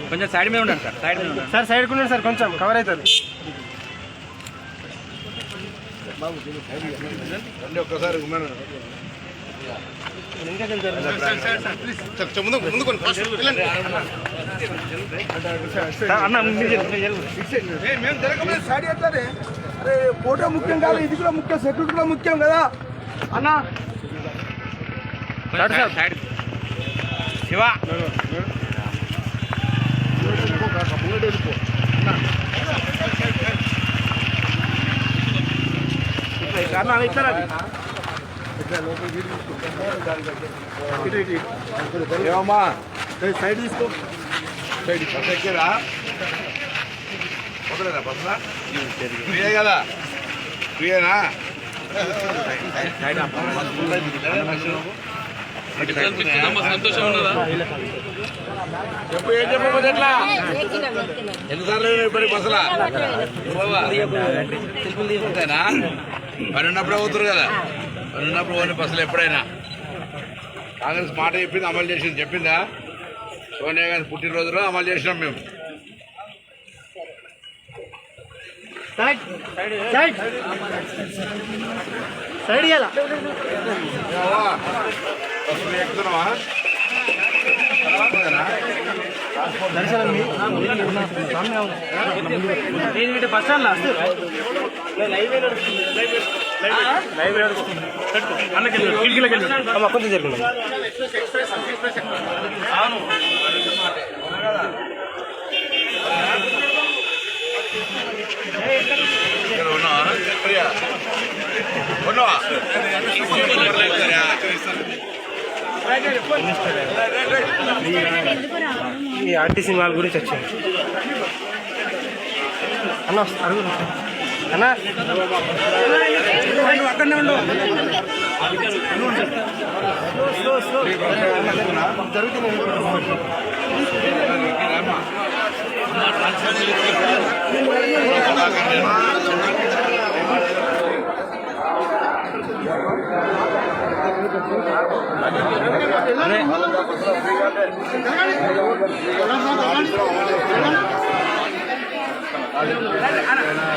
కొంచెం సైడ్ మీద ఉండండి సార్, సైడ్ మీద ఉండండి సార్, సైడ్ ఉండండి సార్, కొంచెం కవర్ అవుతుంది. ఒక్కసారి అరే ఫోటో ముఖ్యం కాదు, ఇది కూడా ముఖ్యం, సెక్యూరిటీ కూడా ముఖ్యం కదా అన్న. సైడ్ శివ ఏమమ్మా సైడ్ తీసుకో, సైడ్ ఎక్కేరా ఒకరేనా బస్సులా ఫ్రీయే కదా, ఫ్రీయేనా? చెప్పు, ఏం చెప్పబోతే ఎట్లా? ఎన్నిసార్లు ఇప్పుడు బస్సులా అంతేనా? పని ఉన్నప్పుడే పోతురు కదా, పని ఉన్నప్పుడు పోనీ బస్సులు ఎప్పుడైనా. కాంగ్రెస్ మాట చెప్పింది, అమలు చేసింది. చెప్పిందా? సోనియా గాంధీ పుట్టినరోజులో అమలు చేసినాం మేము. సైడ్ ఇయ్యాల బస్సులు ఎక్కుతున్నావా? బస్ స్టాండ్ కొంచెం జరుగుతుంది. ఈ ఆర్టీసీ మాల్ గురించి వచ్చాను అన్న. అడుగు అన్న, అక్కడనే ఉండు.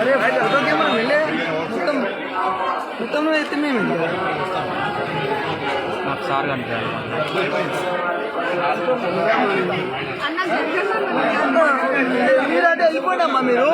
अरे भाई तो क्या मिले మొత్తం అయితే మేము నాకు సార్ కనిపించాలి. మీరంటే వెళ్ళిపోయామ్మా మీరు.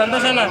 సంతోషాలు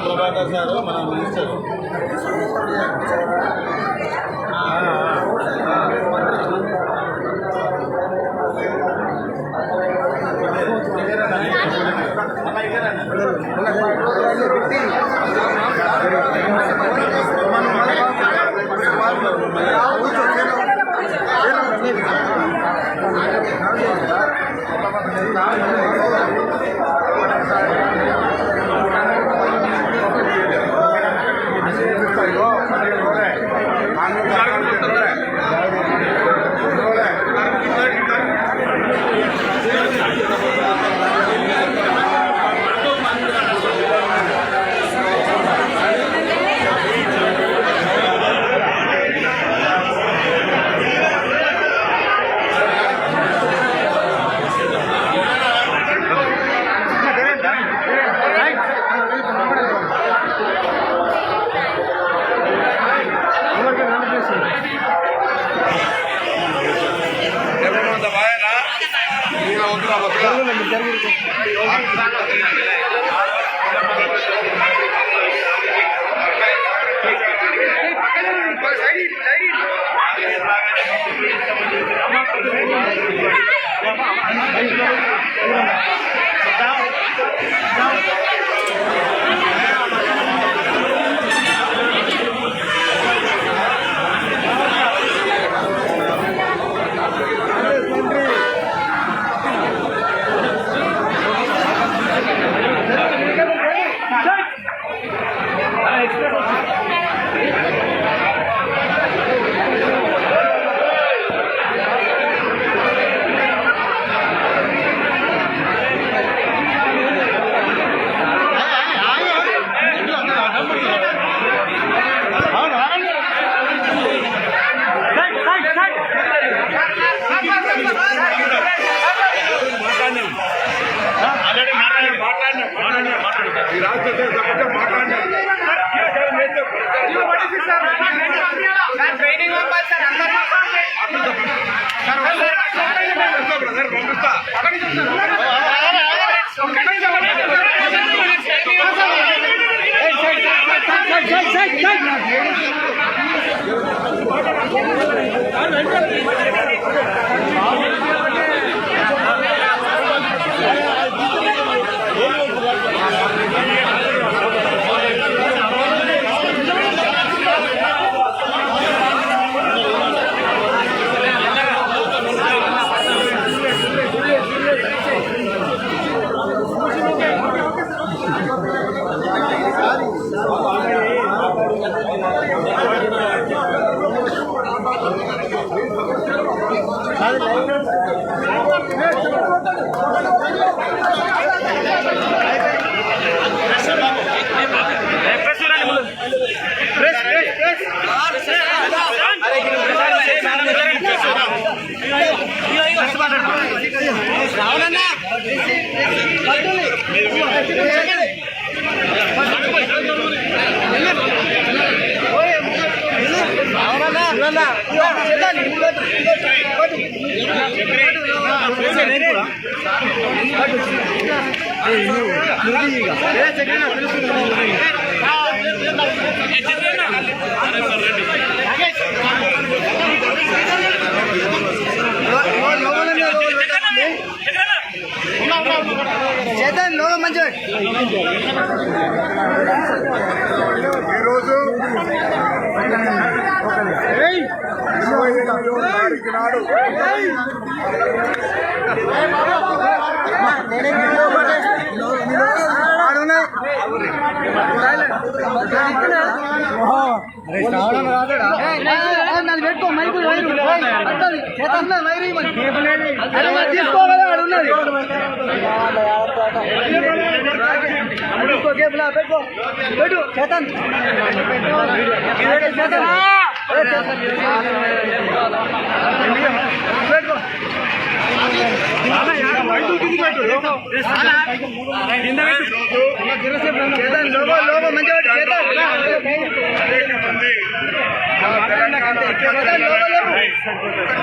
ప్రభాకర్ సార్ మన మినిస్టర్ చేతన్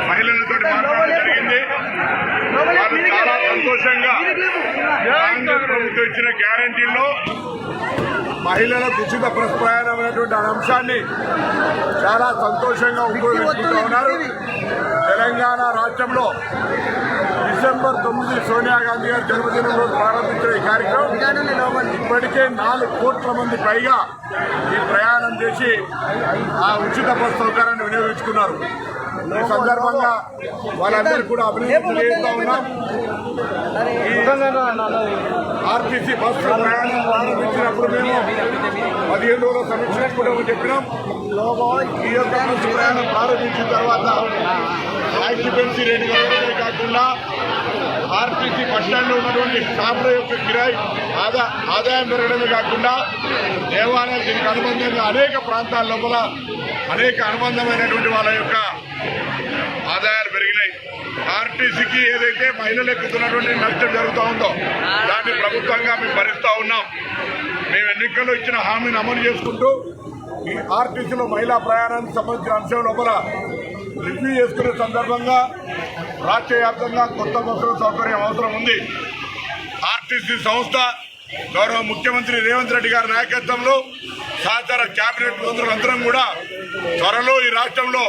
మహిళలతో మాట్లాడడం జరిగింది. వాళ్ళు చాలా సంతోషంగా కాంగ్రెస్ ప్రభుత్వం ఇచ్చిన గ్యారంటీల్లో మహిళలకు ఉచిత బస్ ప్రయాణం అనేటువంటి అంశాన్ని చాలా సంతోషంగా ఉపయోగించుకుంటూ ఉన్నారు. తెలంగాణ రాష్ట్రంలో డిసెంబర్ 9 సోనియా గాంధీ గారి జన్మదినం రోజు ప్రారంభించిన ఈ కార్యక్రమం ఇప్పటికే 4 కోట్ల మంది పైగా ఈ ప్రయాణం చేసి ఆ ఉచిత బస్ సౌకర్యాన్ని వినియోగించుకున్నారు. ఈ సందర్భంగా వాళ్ళందరికీ కూడా అభినందనలు చేస్తూ ఉన్నాం. ఆర్టీసీ బస్సు ప్రయాణం ప్రారంభించినప్పుడు మేము 15 రోజుల సమీక్షించుకుంటామని చెప్పినాం. ఈ యొక్క బస్సు ప్రయాణం ప్రారంభించిన తర్వాత ఆక్యుపెన్సీ రేటు పెరగడమే కాకుండా ఆర్టీసీ బస్టాండ్లో ఉన్నటువంటి స్టాఫ్ల యొక్క కిరాయి ఆదాయం పెరగడమే కాకుండా దేవాలయాలు దీనికి అనుబంధంగా అనేక ప్రాంతాల లోపల అనేక అనుబంధమైనటువంటి వాళ్ళ యొక్క ఆదాయాలు పెరిగినాయి. ఆర్టీసీకి ఏదైతే మహిళలు ఎక్కుతున్నటువంటి నష్టం జరుగుతూ ఉందో దాన్ని ప్రభుత్వంగా మేము భరిస్తూ ఉన్నాం. మేము ఎన్నికల్లో ఇచ్చిన హామీని అమలు చేసుకుంటూ ఈ ఆర్టీసీలో మహిళా ప్రయాణానికి సంబంధించిన అంశం లోపల రివ్యూ చేసుకునే సందర్భంగా రాష్ట్ర వ్యాప్తంగా కొత్త బస్సుల సౌకర్యం అవసరం ఉంది. ఆర్టీసీ సంస్థ గౌరవ ముఖ్యమంత్రి రేవంత్ రెడ్డి గారి నాయకత్వంలో సహచార కేబినెట్ మంత్రులందరం కూడా త్వరలో ఈ రాష్ట్రంలో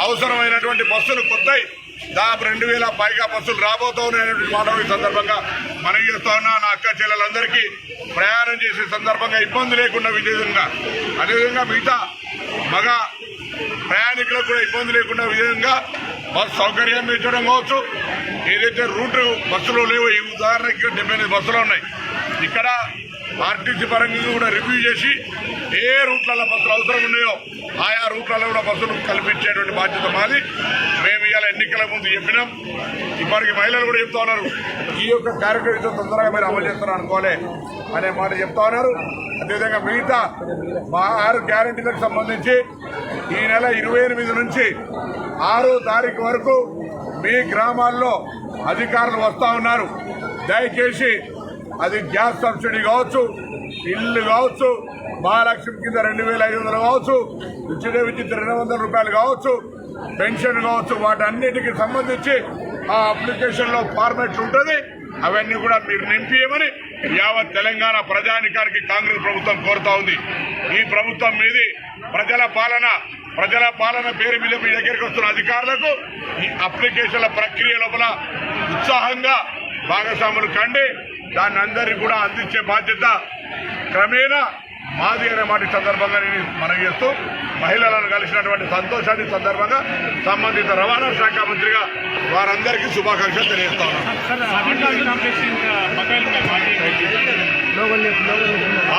అవసరమైనటువంటి బస్సులు కొత్తాయి. దాదాపు 2000 పైగా బస్సులు రాబోతున్నాయనేటువంటి మాట ఈ సందర్భంగా మనం చేస్తా ఉన్నా. నా అక్క చెల్లెలందరికీ ప్రయాణం చేసే సందర్భంగా ఇబ్బంది లేకుండా విధంగా అదేవిధంగా మిగతా మగ ప్రయాణికులకు కూడా ఇబ్బంది లేకుండా విధంగా బస్సు సౌకర్యాన్ని పెంచడం కావచ్చు. ఏదైతే రూట్ బస్సులు లేవో ఈ ఉదాహరణకి 78 బస్సులు ఉన్నాయి. ఇక్కడ ఆర్టీసీ పరంగా కూడా రివ్యూ చేసి ఏ రూట్లలో బస్సులు అవసరం ఉన్నాయో ఆయా రూట్లలో కూడా బస్సులు కల్పించేటువంటి బాధ్యత మాది. మేము ఇవాళ ఎన్నికల ముందు చెప్పినాం. ఇప్పటికి మహిళలు కూడా చెప్తా ఉన్నారు ఈ యొక్క కార్యక్రమం తొందరగా మీరు అమలు చేస్తున్నారు అనుకోలే అనే మాట చెప్తా ఉన్నారు. అదేవిధంగా మిగతా మా 6 గ్యారెంటీలకు సంబంధించి ఈ నెల 28 నుంచి 6వ తారీఖు వరకు మీ గ్రామాల్లో అధికారులు వస్తూ ఉన్నారు. దయచేసి అది గ్యాస్ సబ్సిడీ కావచ్చు, ఇల్లు కావచ్చు, మహాలక్ష్మి కింద 2500 కావచ్చు, ఉచిత విద్యుత్ 200 రూపాయలు కావచ్చు, పెన్షన్ కావచ్చు, వాటన్నిటికి సంబంధించి ఆ అప్లికేషన్లో ఫార్మాట్ ఉంటుంది. అవన్నీ కూడా మీరు నింపియమని యావత్ తెలంగాణ ప్రజానికానికి కాంగ్రెస్ ప్రభుత్వం కోరుతా ఉంది. ఈ ప్రభుత్వం మీది ప్రజల పాలన పేరు మీద మీ దగ్గరికి వస్తున్న అధికారులకు ఈ అప్లికేషన్ల ప్రక్రియ లోపల ఉత్సాహంగా భాగస్వాములు కండి. దాన్ని అందరికీ కూడా అందించే బాధ్యత క్రమేణా మాది అనే మాట సందర్భంగా నేను మనం చేస్తూ మహిళలను కలిసినటువంటి సంతోషాన్ని సందర్భంగా సంబంధిత రవాణా శాఖ మంత్రిగా వారందరికీ శుభాకాంక్షలు తెలియజేస్తా ఉన్నాను.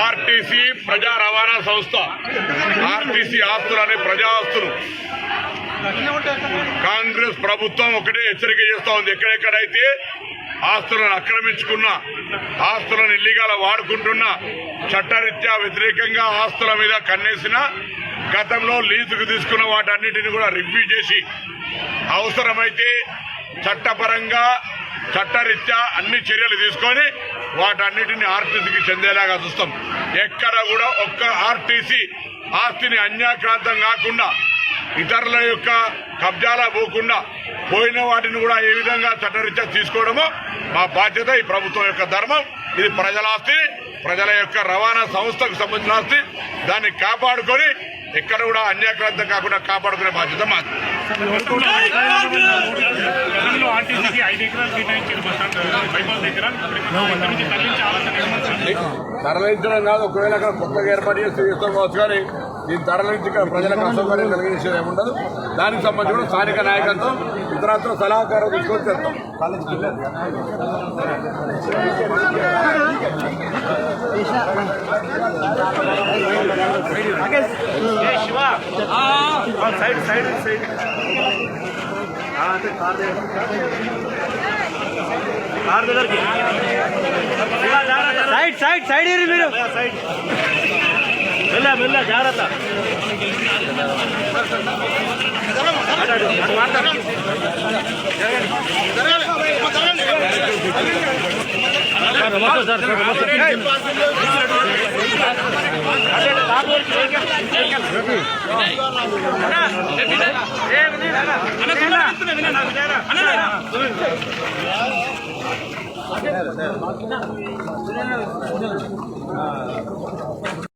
ఆర్టీసీ ప్రజా రవాణా సంస్థ ఆర్టీసీ ఆస్తులు అనే ప్రజా ఆస్తులు కాంగ్రెస్ ప్రభుత్వం ఒకటే హెచ్చరిక చేస్తా ఉంది. ఎక్కడెక్కడైతే ఆస్తులను ఆక్రమించుకున్న, ఆస్తులను ఇల్లీగల్ వాడుకుంటున్న, చట్టరీత్యా వ్యతిరేకంగా ఆస్తుల మీద కన్నేసిన, గతంలో లీజుకు తీసుకున్న వాటన్నిటిని కూడా రివ్యూ చేసి అవసరమైతే చట్టపరంగా చట్టరీత్యా అన్ని చర్యలు తీసుకొని వాటన్నిటిని ఆర్టీసీకి చెందేలాగా చూస్తాం. ఎక్కడ కూడా ఒక్క ఆర్టీసీ ఆస్తిని అన్యాక్రాంతం కాకుండా, ఇతరుల యొక్క కబ్జాలా పోకుండా, పోయిన వాటిని కూడా ఏ విధంగా చట్టరీత్యా తీసుకోవడమో మా బాధ్యత. ఈ ప్రభుత్వం యొక్క ధర్మం. ఇది ప్రజల ఆస్తి, ప్రజల యొక్క రవాణా సంస్థకు సంబంధించిన ఆస్తి. దాన్ని కాపాడుకొని ఎక్కడ కూడా అన్యాక్రాంతం కాకుండా కాపాడుకునే బాధ్యత మాది. తరలించడం కాదు, ఒకవేళ అక్కడ కొత్తగా ఏర్పాటు చేస్తే చేసుకోవచ్చు, కానీ దీన్ని తరలించి ప్రజలకు అసౌకర్యం కలిగించేది ఏముండదు. దానికి సంబంధించి కూడా స్థానిక నాయకత్వం ఇతరత్ర సలహాకారం తీసుకొని చేస్తాం. సైడ్ మీరు మెల్ల జాగ్రత్త. మాట్లాడు అన్న